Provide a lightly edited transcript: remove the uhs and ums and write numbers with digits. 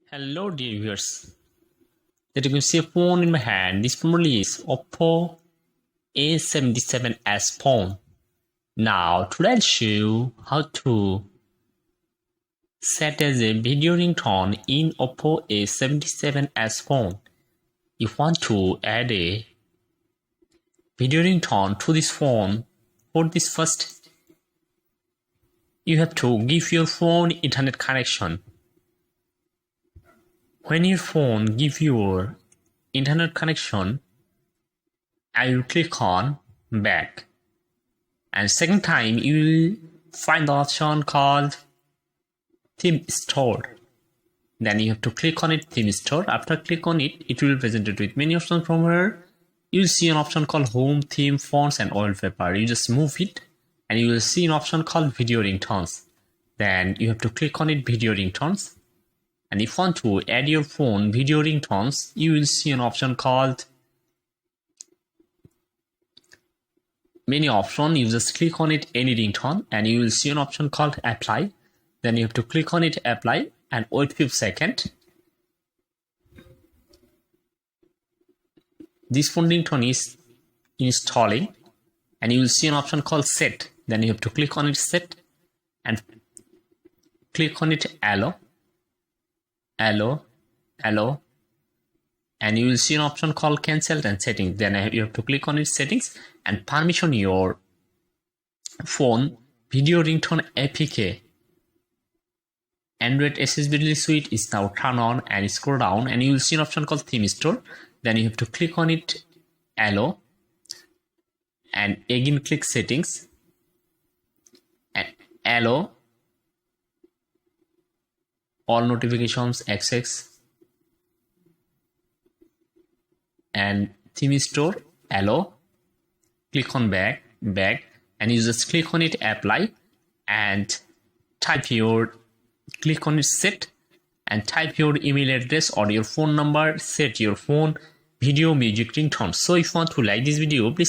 Hello dear viewers, that you can see a phone in my hand. This phone is Oppo A77s phone. Now today I'll show you how to set as a video ringtone in Oppo A77s phone. If you want to add a video ringtone to this phone, for this first you have to give your phone internet connection. When your phone gives your internet connection, I will click on back, and second time you will find the option called theme store. Then you have to click on it, theme store. After click on it, it will be presented with many options from here. You will see an option called home, theme, fonts and wallpaper. You just move it and you will see an option called video ringtones. Then you have to click on it, video ringtones. And if you want to add your phone video ringtones, you will see an option called many option. You just click on it, any ringtone, and you will see an option called apply. Then you have to click on it, apply, and wait 5 seconds. This phone ringtone is installing, and you will see an option called set. Then you have to click on it, set, and click on it, allow, and you will see an option called cancel and settings. Then you have to click on it, settings, and permission your phone video ringtone APK Android accessibility suite is now turned on, and scroll down and you will see an option called theme store. Then you have to click on it, allow, and again click settings and allow all notifications, access, and theme store, allow, click on back, and you just click on it, apply, and click on it, set, and type your email address or your phone number, set your phone video music ringtone. So if you want to like this video, please